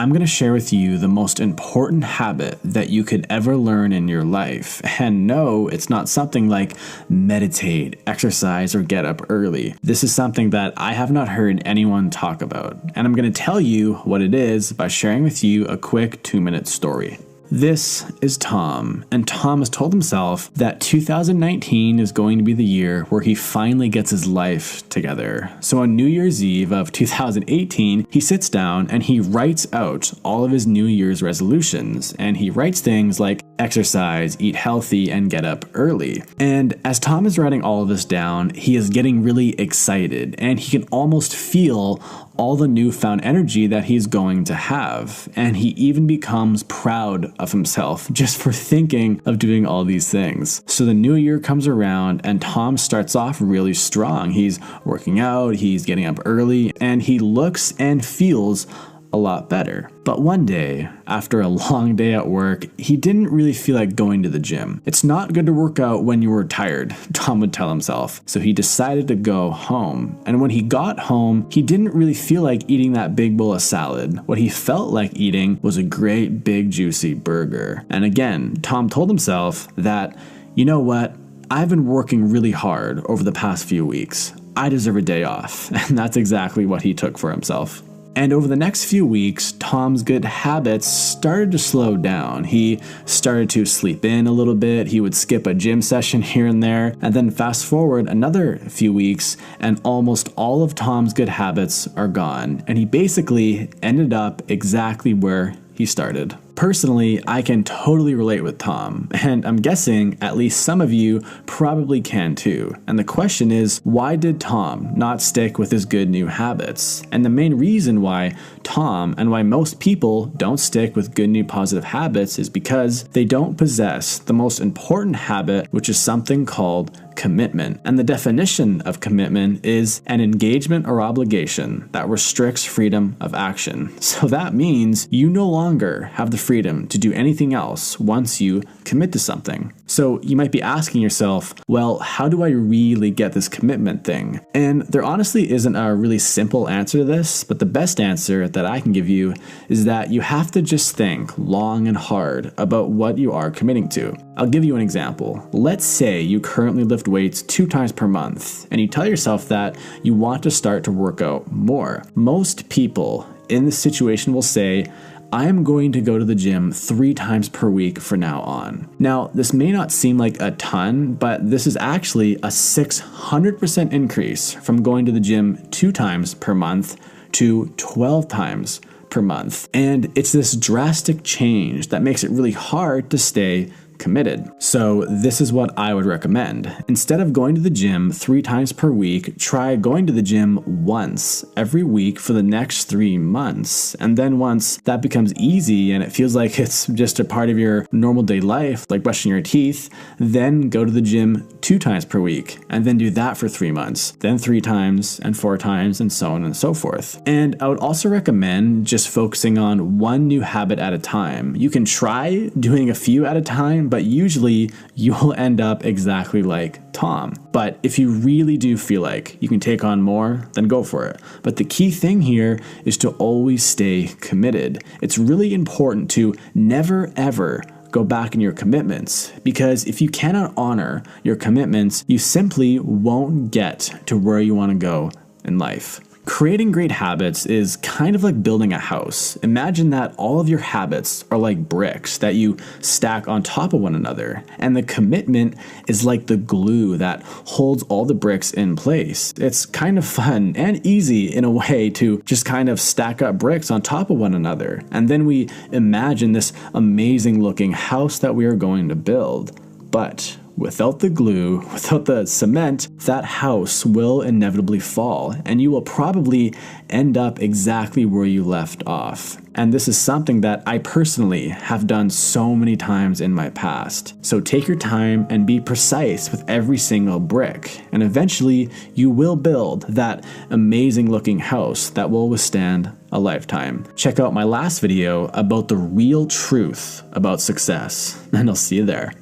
I'm going to share with you the most important habit that you could ever learn in your life. And no, it's not something like meditate, exercise, or get up early. This is something that I have not heard anyone talk about. And I'm going to tell you what it is by sharing with you a quick 2-minute story. This is Tom, and Tom has told himself that 2019 is going to be the year where he finally gets his life together. So on New Year's Eve of 2018, he sits down and he writes out all of his New Year's resolutions, and he writes things like exercise, eat healthy, and get up early. And as Tom is writing all of this down, he is getting really excited, and he can almost feel all the newfound energy that he's going to have. And he even becomes proud of himself just for thinking of doing all these things. So the new year comes around and Tom starts off really strong. He's working out, he's getting up early, and he looks and feels a lot better. But one day, after a long day at work, he didn't really feel like going to the gym. It's not good to work out when you were tired, Tom would tell himself. So he decided to go home. And when he got home, he didn't really feel like eating that big bowl of salad. What he felt like eating was a great big juicy burger. And again, Tom told himself that, you know what? I've been working really hard over the past few weeks. I deserve a day off. And that's exactly what he took for himself. And over the next few weeks, Tom's good habits started to slow down. He started to sleep in a little bit. He would skip a gym session here and there. And then fast forward another few weeks, and almost all of Tom's good habits are gone. And he basically ended up exactly where he started. Personally, I can totally relate with Tom, and I'm guessing at least some of you probably can too. And the question is, why did Tom not stick with his good new habits? And the main reason why Tom and why most people don't stick with good new positive habits is because they don't possess the most important habit, which is something called commitment. And the definition of commitment is an engagement or obligation that restricts freedom of action. So that means you no longer have the freedom to do anything else once you commit to something. So you might be asking yourself, well, how do I really get this commitment thing? And there honestly isn't a really simple answer to this, but the best answer that I can give you is that you have to just think long and hard about what you are committing to. I'll give you an example. Let's say you currently lift weights 2 times per month, and you tell yourself that you want to start to work out more. Most people in this situation will say, I am going to go to the gym 3 times per week from now on. Now, this may not seem like a ton, but this is actually a 600% increase from going to the gym 2 times per month to 12 times per month. And it's this drastic change that makes it really hard to stay committed. So this is what I would recommend. Instead of going to the gym 3 times per week, try going to the gym once every week for the next 3 months. And then once that becomes easy and it feels like it's just a part of your normal day life, like brushing your teeth, then go to the gym 2 times per week and then do that for 3 months, then 3 times and 4 times and so on and so forth. And I would also recommend just focusing on one new habit at a time. You can try doing a few at a time, but usually you'll end up exactly like Tom. But if you really do feel like you can take on more, then go for it. But the key thing here is to always stay committed. It's really important to never ever go back in your commitments, because if you cannot honor your commitments, you simply won't get to where you want to go in life. Creating great habits is kind of like building a house. Imagine that all of your habits are like bricks that you stack on top of one another, and the commitment is like the glue that holds all the bricks in place. It's kind of fun and easy in a way to just kind of stack up bricks on top of one another, and then we imagine this amazing looking house that we are going to build. But without the glue, without the cement, that house will inevitably fall, and you will probably end up exactly where you left off. And this is something that I personally have done so many times in my past. So take your time and be precise with every single brick, and eventually you will build that amazing looking house that will withstand a lifetime. Check out my last video about the real truth about success, and I'll see you there.